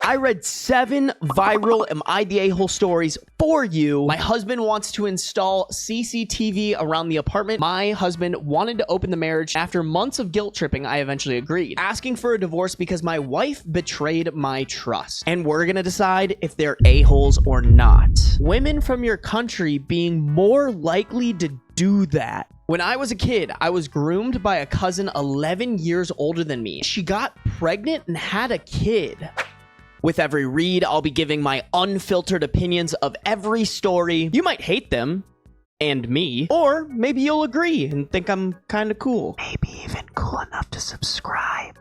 I read 7 viral Am I the A-hole stories for you. My husband wants to install CCTV around the apartment. My husband wanted to open the marriage. After months of guilt tripping, I eventually agreed. Asking for a divorce because my wife betrayed my trust. And we're gonna decide if they're a-holes or not. Women from your country being more likely to do that. When I was a kid, I was groomed by a cousin 11 years older than me. She got pregnant and had a kid. With every read, I'll be giving my unfiltered opinions of every story. You might hate them, and me, or maybe you'll agree and think I'm kind of cool. Maybe even cool enough to subscribe.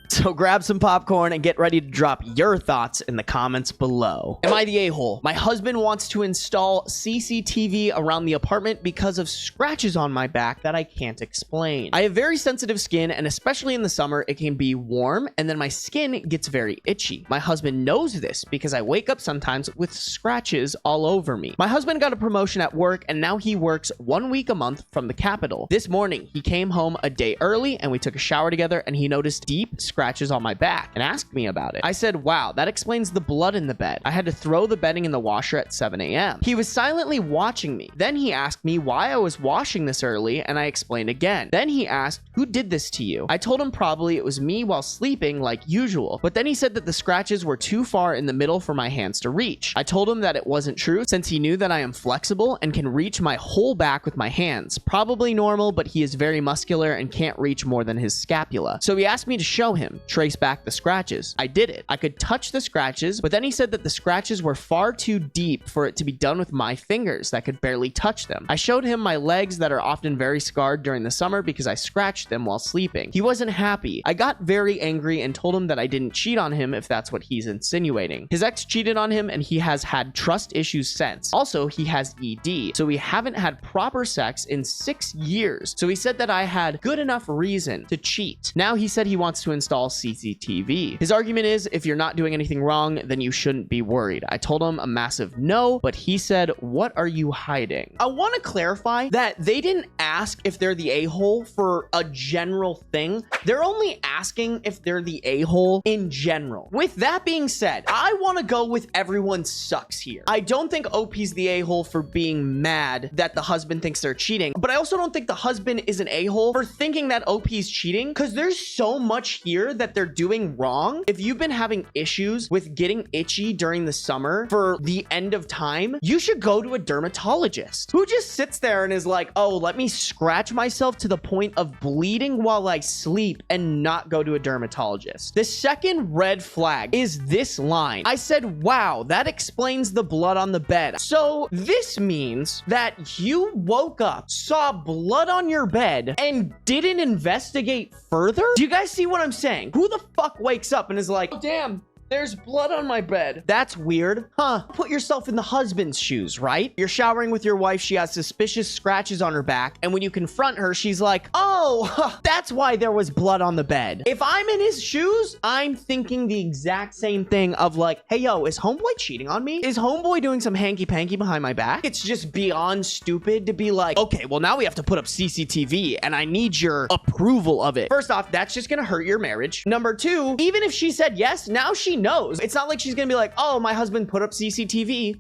So grab some popcorn and get ready to drop your thoughts in the comments below. Am I the a-hole? My husband wants to install CCTV around the apartment because of scratches on my back that I can't explain. I have very sensitive skin, and especially in the summer, it can be warm and then my skin gets very itchy. My husband knows this because I wake up sometimes with scratches all over me. My husband got a promotion at work and now he works 1 week a month from the capital. This morning, he came home a day early and we took a shower together and he noticed deep scratches on my back and asked me about it. I said, wow, that explains the blood in the bed. I had to throw the bedding in the washer at 7 a.m. He was silently watching me. Then he asked me why I was washing this early and I explained again. Then he asked, who did this to you? I told him probably it was me while sleeping like usual, but then he said that the scratches were too far in the middle for my hands to reach. I told him that it wasn't true since he knew that I am flexible and can reach my whole back with my hands. Probably normal, but he is very muscular and can't reach more than his scapula. So he asked me to show him. Trace back the scratches. I did it. I could touch the scratches, but then he said that the scratches were far too deep for it to be done with my fingers that could barely touch them. I showed him my legs that are often very scarred during the summer because I scratched them while sleeping. He wasn't happy. I got very angry and told him that I didn't cheat on him if that's what he's insinuating. His ex cheated on him and he has had trust issues since. Also, he has ED, so we haven't had proper sex in 6 years. So he said that I had good enough reason to cheat. Now he said he wants to install CCTV. His argument is if you're not doing anything wrong, then you shouldn't be worried. I told him a massive no, but he said, what are you hiding? I want to clarify that they didn't ask if they're the a-hole for a general thing. They're only asking if they're the a-hole in general. With that being said, I want to go with everyone sucks here. I don't think OP's the a-hole for being mad that the husband thinks they're cheating, but I also don't think the husband is an a-hole for thinking that OP's cheating because there's so much here that they're doing wrong. If you've been having issues with getting itchy during the summer for the end of time, you should go to a dermatologist who just sits there and is like, oh, let me scratch myself to the point of bleeding while I sleep and not go to a dermatologist. The second red flag is this line. I said, wow, that explains the blood on the bed. So this means that you woke up, saw blood on your bed, and didn't investigate further? Do you guys see what I'm saying? Who the fuck wakes up and is like, oh, damn, there's blood on my bed? That's weird. Huh? Put yourself in the husband's shoes, right? You're showering with your wife. She has suspicious scratches on her back. And when you confront her, she's like, oh, that's why there was blood on the bed. If I'm in his shoes, I'm thinking the exact same thing of like, hey, yo, is homeboy cheating on me? Is homeboy doing some hanky-panky behind my back? It's just beyond stupid to be like, okay, well, now we have to put up CCTV and I need your approval of it. First off, that's just gonna hurt your marriage. Number two, even if she said yes, now she knows. It's not like she's gonna be like, oh, my husband put up CCTV.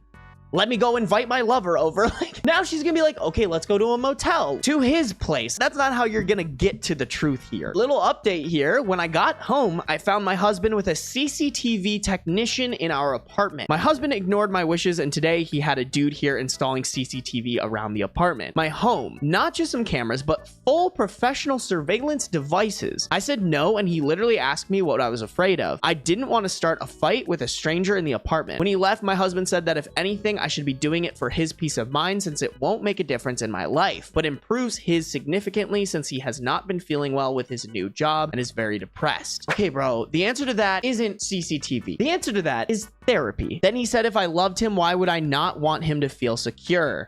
Let me go invite my lover over. Like, now she's gonna be like, okay, let's go to a motel, to his place. That's not how you're gonna get to the truth here. Little update here. When I got home, I found my husband with a CCTV technician in our apartment. My husband ignored my wishes, and today he had a dude here installing CCTV around the apartment. My home, not just some cameras, but full professional surveillance devices. I said no, and he literally asked me what I was afraid of. I didn't want to start a fight with a stranger in the apartment. When he left, my husband said that if anything, I should be doing it for his peace of mind since it won't make a difference in my life, but improves his significantly since he has not been feeling well with his new job and is very depressed. Okay, bro, the answer to that isn't CCTV. The answer to that is therapy. Then he said if I loved him, why would I not want him to feel secure?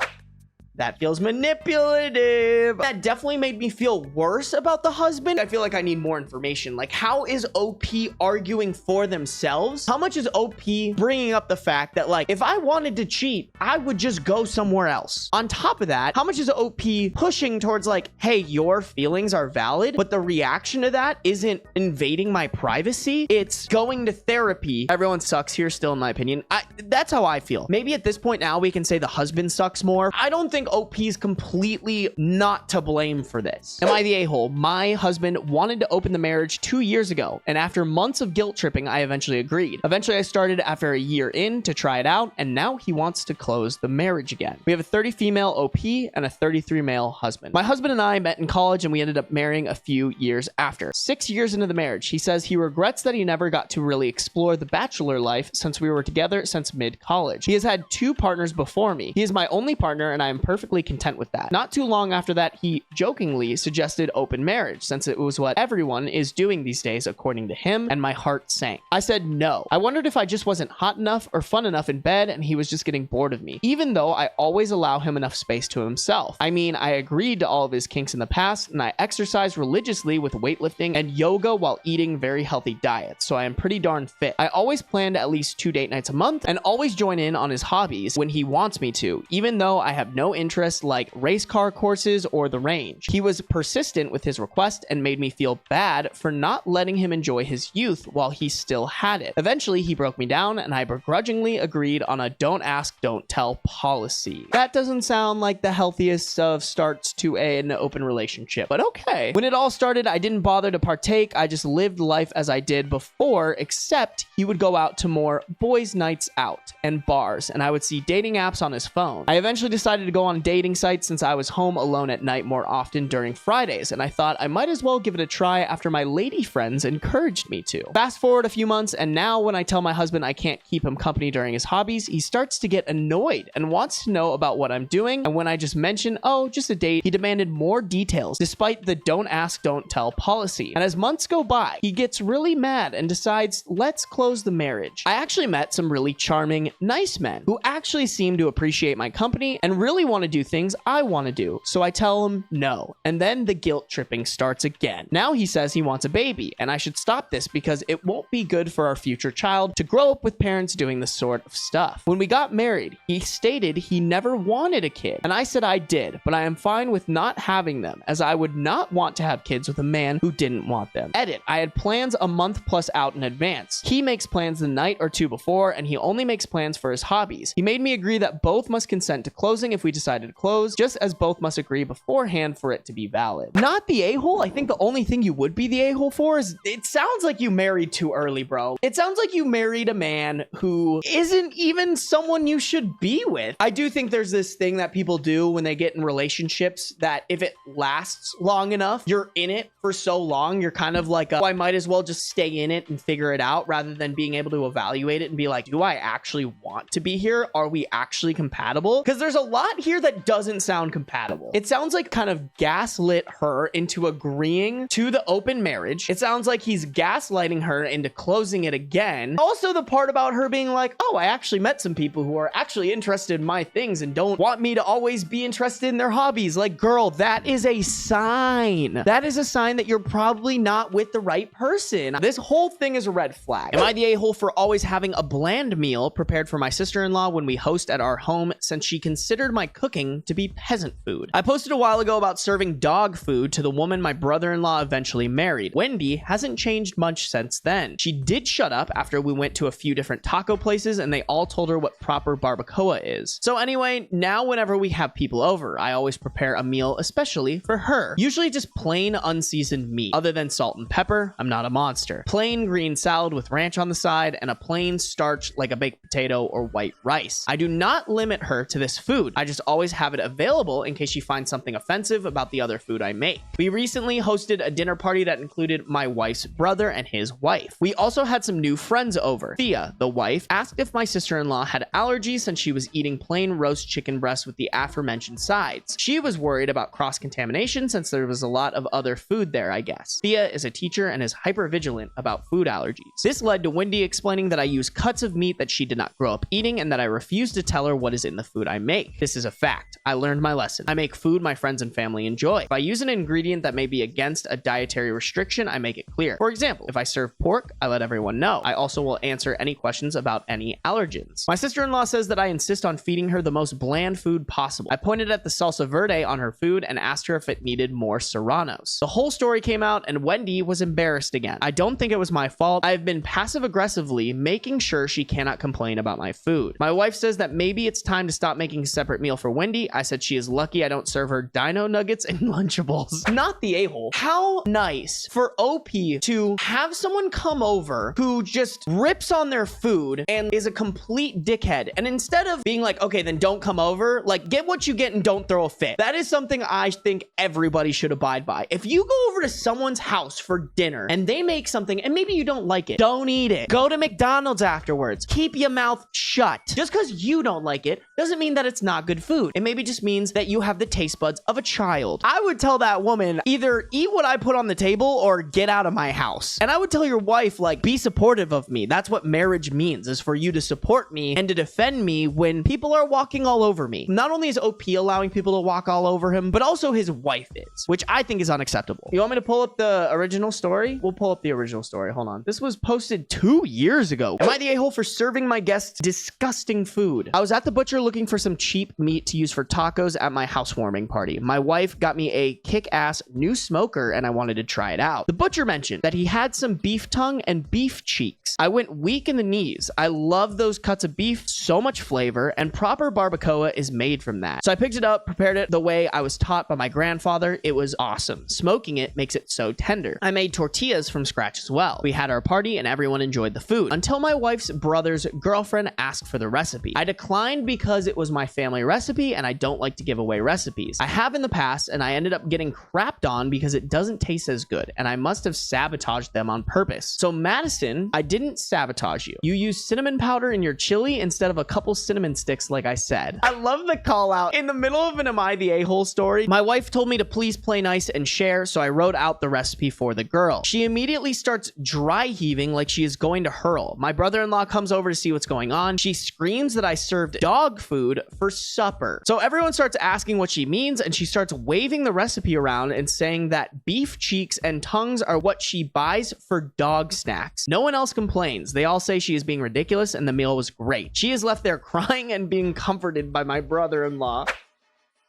That feels manipulative. That definitely made me feel worse about the husband. I feel like I need more information. Like, how is OP arguing for themselves? How much is OP bringing up the fact that, like, if I wanted to cheat, I would just go somewhere else? On top of that, how much is OP pushing towards, like, hey, your feelings are valid, but the reaction to that isn't invading my privacy? It's going to therapy. Everyone sucks here still, in my opinion. That's how I feel. Maybe at this point now we can say the husband sucks more. I don't think OP is completely not to blame for this. Am I the a-hole? My husband wanted to open the marriage 2 years ago, and after months of guilt tripping, I eventually agreed. Eventually, I started after a year in to try it out, and now he wants to close the marriage again. We have a 30 female OP and a 33 male husband. My husband and I met in college, and we ended up marrying a few years after. 6 years into the marriage, he says he regrets that he never got to really explore the bachelor life since we were together since mid-college. He has had 2 partners before me. He is my only partner, and I am perfectly content with that. Not too long after that, he jokingly suggested open marriage since it was what everyone is doing these days according to him, and my heart sank. I said no. I wondered if I just wasn't hot enough or fun enough in bed and he was just getting bored of me, even though I always allow him enough space to himself. I mean, I agreed to all of his kinks in the past, and I exercise religiously with weightlifting and yoga while eating very healthy diets, so I am pretty darn fit. I always plan at least 2 date nights a month and always join in on his hobbies when he wants me to, even though I have no interest like race car courses or the range. He was persistent with his request and made me feel bad for not letting him enjoy his youth while he still had it. Eventually, he broke me down, and I begrudgingly agreed on a don't ask, don't tell policy. That doesn't sound like the healthiest of starts to an open relationship, but okay. When it all started, I didn't bother to partake. I just lived life as I did before, except he would go out to more boys' nights out and bars, and I would see dating apps on his phone. I eventually decided to go on dating sites since I was home alone at night more often during Fridays, and I thought I might as well give it a try after my lady friends encouraged me to. Fast forward a few months, and now when I tell my husband I can't keep him company during his hobbies, he starts to get annoyed and wants to know about what I'm doing, and when I just mention, oh, just a date, he demanded more details despite the don't ask, don't tell policy. And as months go by, he gets really mad and decides, let's close the marriage. I actually met some really charming, nice men who actually seem to appreciate my company and really want to do things I want to do, so I tell him no. And then the guilt tripping starts again. Now he says he wants a baby, and I should stop this because it won't be good for our future child to grow up with parents doing this sort of stuff. When we got married, he stated he never wanted a kid, and I said I did, but I am fine with not having them, as I would not want to have kids with a man who didn't want them. Edit, I had plans a month plus out in advance. He makes plans the night or 2 before, and he only makes plans for his hobbies. He made me agree that both must consent to closing if we decided to close, just as both must agree beforehand for it to be valid. Not the a-hole. I think the only thing you would be the a-hole for is it sounds like you married too early, bro. It sounds like you married a man who isn't even someone you should be with. I do think there's this thing that people do when they get in relationships that if it lasts long enough, you're in it for so long, you're kind of like, I might as well just stay in it and figure it out rather than being able to evaluate it and be like, do I actually want to be here? Are we actually compatible? Because there's a lot here that doesn't sound compatible. It sounds like kind of gaslit her into agreeing to the open marriage. It sounds like he's gaslighting her into closing it again. Also, the part about her being like, oh, I actually met some people who are actually interested in my things and don't want me to always be interested in their hobbies. Like, girl, that is a sign. That is a sign that you're probably not with the right person. This whole thing is a red flag. Am I the a-hole for always having a bland meal prepared for my sister-in-law when we host at our home since she considered my cooking to be peasant food? I posted a while ago about serving dog food to the woman my brother-in-law eventually married. Wendy hasn't changed much since then. She did shut up after we went to a few different taco places and they all told her what proper barbacoa is. So anyway, now whenever we have people over, I always prepare a meal especially for her. Usually just plain unseasoned meat. Other than salt and pepper, I'm not a monster. Plain green salad with ranch on the side and a plain starch like a baked potato or white rice. I do not limit her to this food. I just always have it available in case she finds something offensive about the other food I make. We recently hosted a dinner party that included my wife's brother and his wife. We also had some new friends over. Thea, the wife, asked if my sister-in-law had allergies since she was eating plain roast chicken breast with the aforementioned sides. She was worried about cross-contamination since there was a lot of other food there, I guess. Thea is a teacher and is hyper-vigilant about food allergies. This led to Wendy explaining that I use cuts of meat that she did not grow up eating and that I refuse to tell her what is in the food I make. This is a fact. Fact, I learned my lesson. I make food my friends and family enjoy. If I use an ingredient that may be against a dietary restriction, I make it clear. For example, if I serve pork, I let everyone know. I also will answer any questions about any allergens. My sister-in-law says that I insist on feeding her the most bland food possible. I pointed at the salsa verde on her food and asked her if it needed more serranos. The whole story came out and Wendy was embarrassed again. I don't think it was my fault. I've been passive-aggressively making sure she cannot complain about my food. My wife says that maybe it's time to stop making a separate meal for Wendy. I said she is lucky I don't serve her dino nuggets and Lunchables. Not the a-hole. How nice for OP to have someone come over who just rips on their food and is a complete dickhead. And instead of being like, okay, then don't come over, like get what you get and don't throw a fit. That is something I think everybody should abide by. If you go over to someone's house for dinner and they make something and maybe you don't like it, don't eat it. Go to McDonald's afterwards. Keep your mouth shut. Just because you don't like it doesn't mean that it's not good food. It maybe just means that you have the taste buds of a child. I would tell that woman, either eat what I put on the table or get out of my house. And I would tell your wife, like, be supportive of me. That's what marriage means, is for you to support me and to defend me when people are walking all over me. Not only is OP allowing people to walk all over him, but also his wife is, which I think is unacceptable. You want me to pull up the original story? We'll pull up the original story. Hold on. This was posted 2 years ago. Am I the a-hole for serving my guests disgusting food? I was at the butcher looking for some cheap meat to use for tacos at my housewarming party. My wife got me a kick-ass new smoker and I wanted to try it out. The butcher mentioned that he had some beef tongue and beef cheeks. I went weak in the knees. I love those cuts of beef, so much flavor, and proper barbacoa is made from that. So I picked it up, prepared it the way I was taught by my grandfather. It was awesome. Smoking it makes it so tender. I made tortillas from scratch as well. We had our party and everyone enjoyed the food until my wife's brother's girlfriend asked for the recipe. I declined because it was my family recipe and I don't like to give away recipes. I have in the past and I ended up getting crapped on because it doesn't taste as good and I must have sabotaged them on purpose. So Madison, I didn't sabotage you. You used cinnamon powder in your chili instead of a couple cinnamon sticks like I said. I love the call out. In the middle of an Am I the a-hole story, my wife told me to please play nice and share, so I wrote out the recipe for the girl. She immediately starts dry heaving like she is going to hurl. My brother-in-law comes over to see what's going on. She screams that I served dog food for supper. So everyone starts asking what she means and she starts waving the recipe around and saying that beef cheeks and tongues are what she buys for dog snacks. No one else complains. They all say she is being ridiculous and the meal was great. She is left there crying and being comforted by my brother-in-law.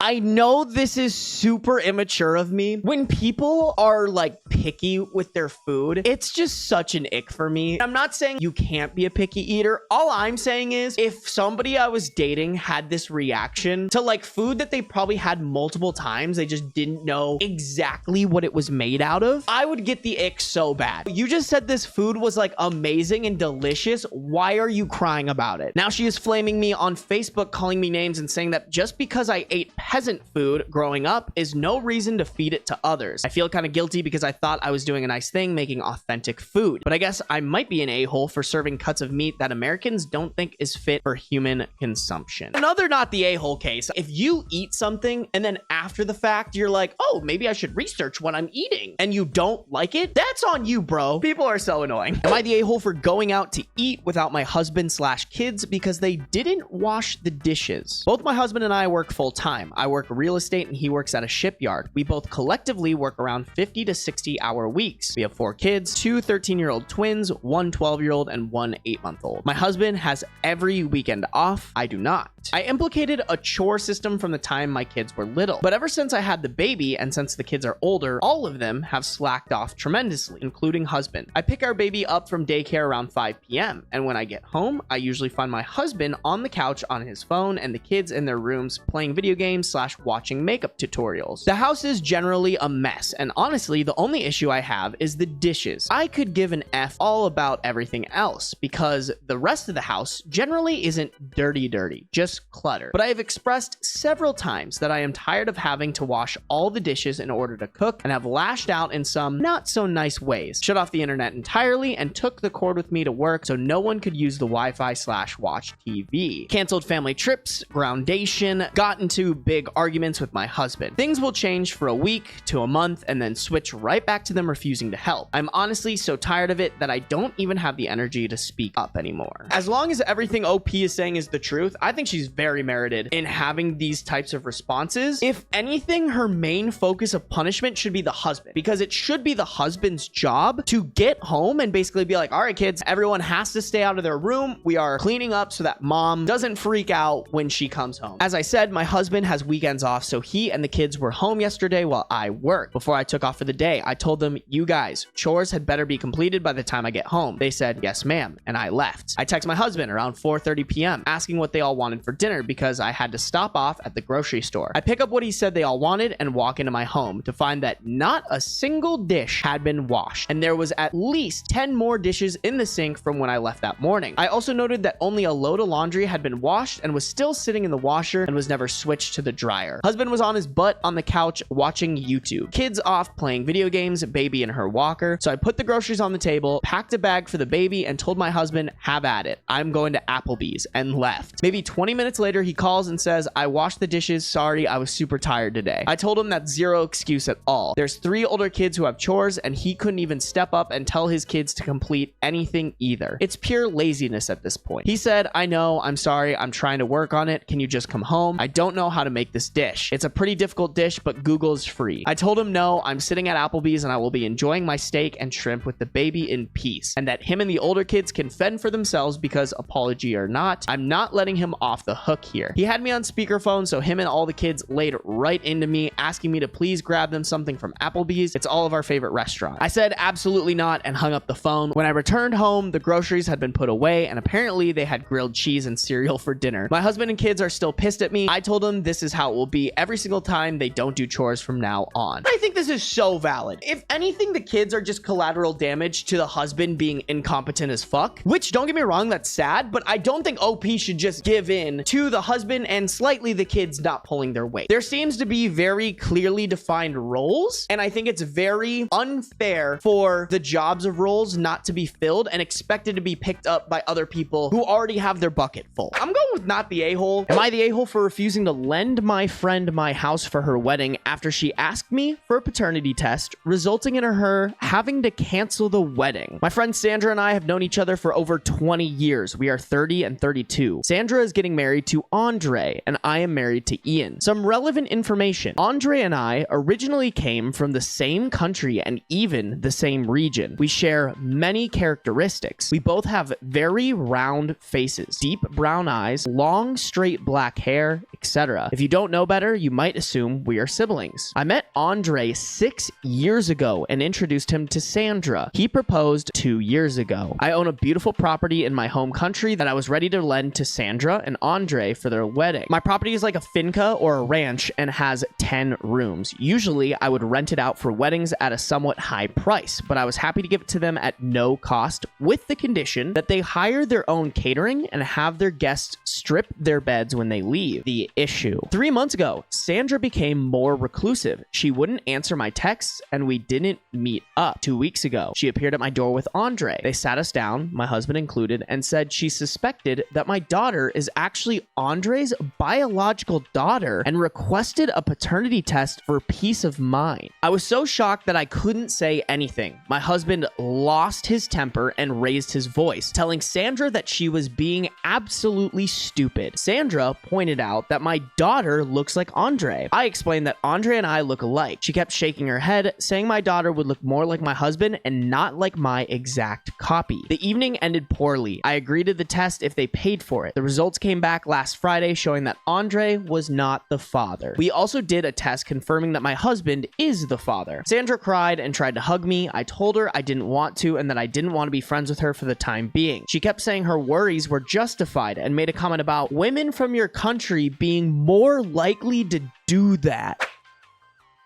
I know this is super immature of me. When people are like picky with their food, it's just such an ick for me. I'm not saying you can't be a picky eater. All I'm saying is if somebody I was dating had this reaction to like food that they probably had multiple times, they just didn't know exactly what it was made out of, I would get the ick so bad. You just said this food was like amazing and delicious. Why are you crying about it? Now she is flaming me on Facebook, calling me names and saying that just because I ate peasant food growing up is no reason to feed it to others. I feel kind of guilty because I thought I was doing a nice thing making authentic food, but I guess I might be an a-hole for serving cuts of meat that Americans don't think is fit for human consumption. Another not the a-hole case. If you eat something and then after the fact you're like, oh, maybe I should research what I'm eating, and you don't like it, that's on you, bro. People are so annoying. Am I the a-hole for going out to eat without my husband/kids because they didn't wash the dishes? Both my husband and I work full time. I work real estate and he works at a shipyard. We both collectively work around 50 to 60 hour weeks. We have 4 kids, 2 13-year-old twins, 1 12-year-old, and 1 8-month-old. My husband has every weekend off. I do not. I implicated a chore system from the time my kids were little, but ever since I had the baby and since the kids are older, all of them have slacked off tremendously, including husband. I pick our baby up from daycare around 5 p.m. and when I get home, I usually find my husband on the couch on his phone and the kids in their rooms playing video games / watching makeup tutorials. The house is generally a mess, and honestly, the only issue I have is the dishes. I could give an F all about everything else because the rest of the house generally isn't dirty, just clutter. But I have expressed several times that I am tired of having to wash all the dishes in order to cook and have lashed out in some not so nice ways. Shut off the internet entirely and took the cord with me to work so no one could use the Wi-Fi / watch TV. Canceled family trips, groundation, got into big arguments with my husband. Things will change for a week to a month and then switch right back to them refusing to help. I'm honestly so tired of it that I don't even have the energy to speak up anymore. As long as everything OP is saying is the truth, I think she's very merited in having these types of responses. If anything, her main focus of punishment should be the husband, because it should be the husband's job to get home and basically be like, all right, kids, everyone has to stay out of their room. We are cleaning up so that mom doesn't freak out when she comes home. As I said, my husband has weekends off, so he and the kids were home yesterday while I worked. Before I took off for the day, I told them, you guys, chores had better be completed by the time I get home. They said, yes, ma'am, and I left. I text my husband around 4:30 p.m. asking what they all wanted for dinner because I had to stop off at the grocery store. I pick up what he said they all wanted and walk into my home to find that not a single dish had been washed, and there was at least 10 more dishes in the sink from when I left that morning. I also noted that only a load of laundry had been washed and was still sitting in the washer and was never switched to the dryer. Husband was on his butt on the couch watching YouTube. Kids off playing video games, baby in her walker. So I put the groceries on the table, packed a bag for the baby, and told my husband, have at it. I'm going to Applebee's, and left. Maybe 20 minutes later, he calls and says, I washed the dishes. Sorry, I was super tired today. I told him that's zero excuse at all. There's 3 older kids who have chores, and he couldn't even step up and tell his kids to complete anything either. It's pure laziness at this point. He said, I know, I'm sorry, I'm trying to work on it. Can you just come home? I don't know how to make this dish. It's a pretty difficult dish, but Google's free. I told him no, I'm sitting at Applebee's and I will be enjoying my steak and shrimp with the baby in peace, and that him and the older kids can fend for themselves because, apology or not, I'm not letting him off the hook here. He had me on speakerphone, so him and all the kids laid right into me, asking me to please grab them something from Applebee's. It's all of our favorite restaurant. I said absolutely not and hung up the phone. When I returned home, the groceries had been put away, and apparently they had grilled cheese and cereal for dinner. My husband and kids are still pissed at me. I told them this is how it will be every single time they don't do chores from now on. I think this is so valid. If anything, the kids are just collateral damage to the husband being incompetent as fuck, which, don't get me wrong, that's sad, but I don't think OP should just give in to the husband and slightly the kids not pulling their weight. There seems to be very clearly defined roles, and I think it's very unfair for the jobs of roles not to be filled and expected to be picked up by other people who already have their bucket full. I'm going with not the a-hole. Am I the a-hole for refusing to lend my friend my house for her wedding after she asked me for a paternity test, resulting in her having to cancel the wedding? My friend Sandra and I have known each other for over 20 years. We are 30 and 32. Sandra is getting married to Andre, and I am married to Ian. Some relevant information. Andre and I originally came from the same country and even the same region. We share many characteristics. We both have very round faces, deep brown eyes, long straight black hair, etc. If you don't know better, you might assume we are siblings. I met Andre 6 years ago and introduced him to Sandra. He proposed 2 years ago. I own a beautiful property in my home country that I was ready to lend to Sandra and Andre for their wedding. My property is like a finca or a ranch and has 10 rooms. Usually, I would rent it out for weddings at a somewhat high price, but I was happy to give it to them at no cost with the condition that they hire their own catering and have their guests strip their beds when they leave. The issue. 3 months ago, Sandra became more reclusive. She wouldn't answer my texts and we didn't meet up. 2 weeks ago, she appeared at my door with Andre. They sat us down, my husband included, and said she suspected that my daughter is actually Andre's biological daughter and requested a paternity test for peace of mind. I was so shocked that I couldn't say anything. My husband lost his temper and raised his voice, telling Sandra that she was being absolutely stupid. Sandra pointed out that my daughter looks like Andre. I explained that Andre and I look alike. She kept shaking her head, saying my daughter would look more like my husband and not like my exact copy. The evening ended poorly. I agreed to the test if they paid for it. The results came back last Friday showing that Andre was not the father. We also did a test confirming that my husband is the father. Sandra cried and tried to hug me. I told her I didn't want to and that I didn't want to be friends with her for the time being. She kept saying her worries were justified and made a comment about women from your country being more likely to do that.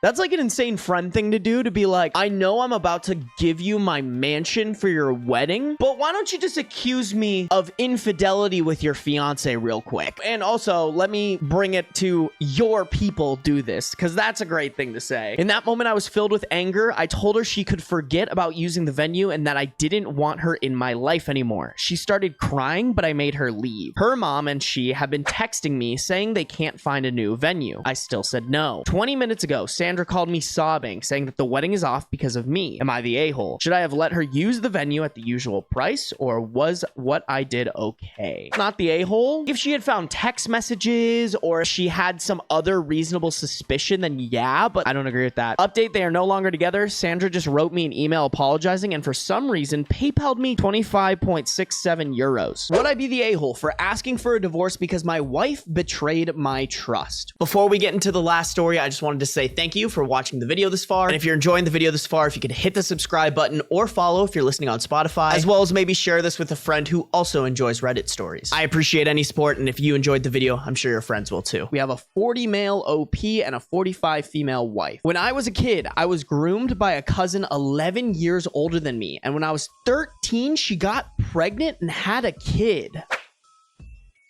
That's like an insane friend thing to do, to be like, I know I'm about to give you my mansion for your wedding, but why don't you just accuse me of infidelity with your fiance real quick? And also, let me bring it to your people do this, because that's a great thing to say. In that moment, I was filled with anger. I told her she could forget about using the venue and that I didn't want her in my life anymore. She started crying, but I made her leave. Her mom and she have been texting me saying they can't find a new venue. I still said no. 20 minutes ago, Sandra called me sobbing, saying that the wedding is off because of me. Am I the a-hole? Should I have let her use the venue at the usual price, or was what I did okay? Not the a-hole. If she had found text messages or if she had some other reasonable suspicion, then yeah, but I don't agree with that. Update, they are no longer together. Sandra just wrote me an email apologizing and for some reason PayPal'd me 25.67 euros. Would I be the a-hole for asking for a divorce because my wife betrayed my trust? Before we get into the last story, I just wanted to say thank you for watching the video this far. And if you're enjoying the video this far, if you could hit the subscribe button or follow if you're listening on Spotify, as well as maybe share this with a friend who also enjoys Reddit stories. I appreciate any support, and if you enjoyed the video, I'm sure your friends will too. We have a 40 male OP and a 45 female wife. When I was a kid, I was groomed by a cousin 11 years older than me, and when I was 13, she got pregnant and had a kid.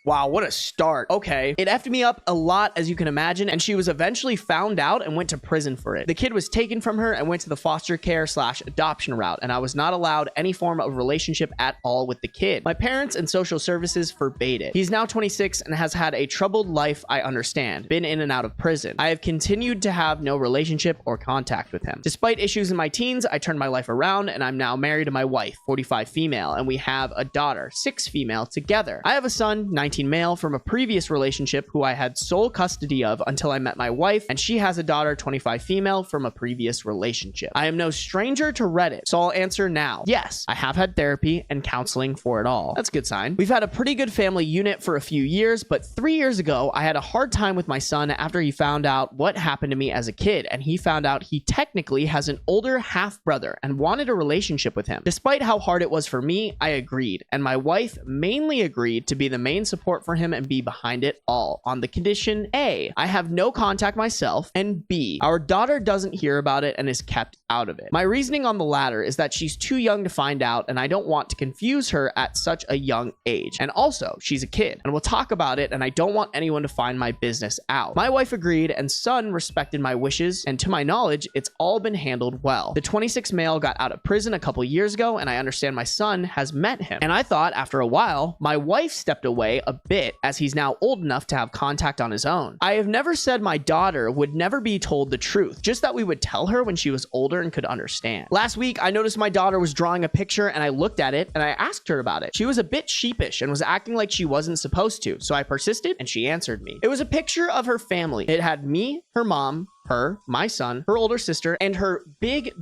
Wow, what a start. Okay. It effed me up a lot, as you can imagine, and she was eventually found out and went to prison for it. The kid was taken from her and went to the foster care / adoption route, and I was not allowed any form of relationship at all with the kid. My parents and social services forbade it. He's now 26 and has had a troubled life, I understand. Been in and out of prison. I have continued to have no relationship or contact with him. Despite issues in my teens, I turned my life around, and I'm now married to my wife, 45 female, and we have a daughter, 6 female, together. I have a son, 19 male, from a previous relationship who I had sole custody of until I met my wife, and she has a daughter, 25 female, from a previous relationship. I am no stranger to Reddit, so I'll answer now. Yes, I have had therapy and counseling for it all. That's a good sign. We've had a pretty good family unit for a few years, but 3 years ago, I had a hard time with my son after he found out what happened to me as a kid, and he found out he technically has an older half-brother and wanted a relationship with him. Despite how hard it was for me, I agreed, and my wife mainly agreed to be the main support for him and be behind it all, on the condition A, I have no contact myself, and B, our daughter doesn't hear about it and is kept out of it. My reasoning on the latter is that she's too young to find out, and I don't want to confuse her at such a young age. And also, she's a kid, and we'll talk about it, and I don't want anyone to find my business out. My wife agreed, and son respected my wishes, and to my knowledge, it's all been handled well. The 26 male got out of prison a couple years ago, and I understand my son has met him. And I thought, after a while, my wife stepped away a bit, as he's now old enough to have contact on his own. I have never said my daughter would never be told the truth, just that we would tell her when she was older and could understand. Last week, I noticed my daughter was drawing a picture, and I looked at it and I asked her about it. She was a bit sheepish and was acting like she wasn't supposed to, so I persisted and she answered me. It was a picture of her family. It had me, her mom, her, my son, her older sister, and her big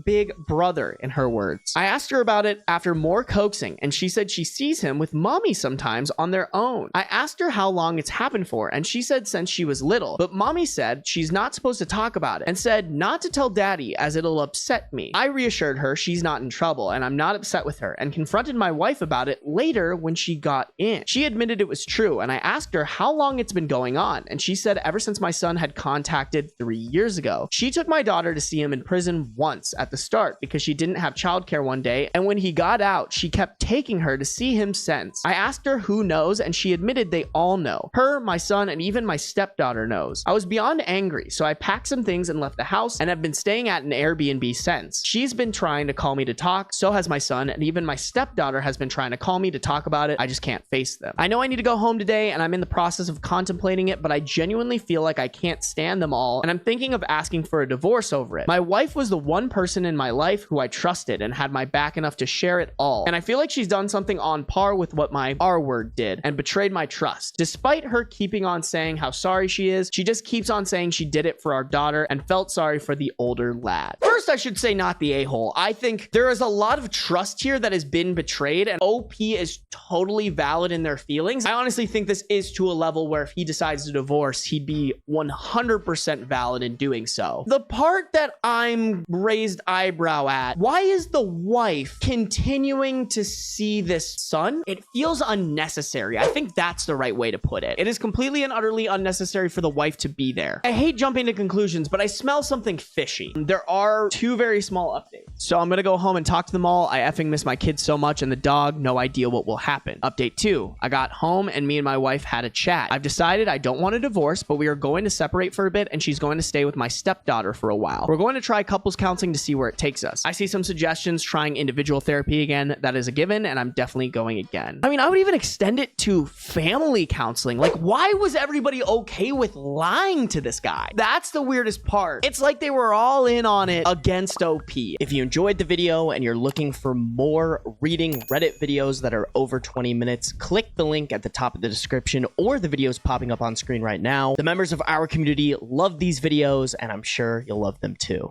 brother, in her words. I asked her about it after more coaxing, and she said she sees him with mommy sometimes on their own. I asked her how long it's happened for, and she said since she was little, but mommy said she's not supposed to talk about it, and said not to tell daddy as it'll upset me. I reassured her she's not in trouble, and I'm not upset with her, and confronted my wife about it later when she got in. She admitted it was true, and I asked her how long it's been going on, and she said ever since my son had contacted 3 years ago. She took my daughter to see him in prison once at the start because she didn't have childcare one day, and when he got out, she kept taking her to see him since. I asked her who knows, and she admitted they all know. Her, my son, and even my stepdaughter knows. I was beyond angry, so I packed some things and left the house, and have been staying at an Airbnb since. She's been trying to call me to talk, so has my son, and even my stepdaughter has been trying to call me to talk about it. I just can't face them. I know I need to go home today, and I'm in the process of contemplating it, but I genuinely feel like I can't stand them all, and I'm thinking of asking for a divorce over it. My wife was the one person in my life who I trusted and had my back enough to share it all, and I feel like she's done something on par with what my R word did and betrayed my trust. Despite her keeping on saying how sorry she is, she just keeps on saying she did it for our daughter and felt sorry for the older lad. First, I should say not the a-hole. I think there is a lot of trust here that has been betrayed, and OP is totally valid in their feelings. I honestly think this is to a level where if he decides to divorce, he'd be 100% valid in doing doing so. The part that I'm raised eyebrow at, why is the wife continuing to see this son? It feels unnecessary. I think that's the right way to put it. It is completely and utterly unnecessary for the wife to be there. I hate jumping to conclusions, but I smell something fishy. There are two very small updates. So I'm gonna go home and talk to them all. I effing miss my kids so much and the dog, no idea what will happen. Update 2. I got home and me and my wife had a chat. I've decided I don't want a divorce, but we are going to separate for a bit and she's going to stay with my stepdaughter for a while. We're going to try couples counseling to see where it takes us. I see some suggestions trying individual therapy again. That is a given and I'm definitely going again. I mean, I would even extend it to family counseling. Like, why was everybody okay with lying to this guy? That's the weirdest part. It's like they were all in on it against OP. If you enjoyed the video and you're looking for more reading Reddit videos that are over 20 minutes, click the link at the top of the description or the videos popping up on screen right now. The members of our community love these videos and I'm sure you'll love them too.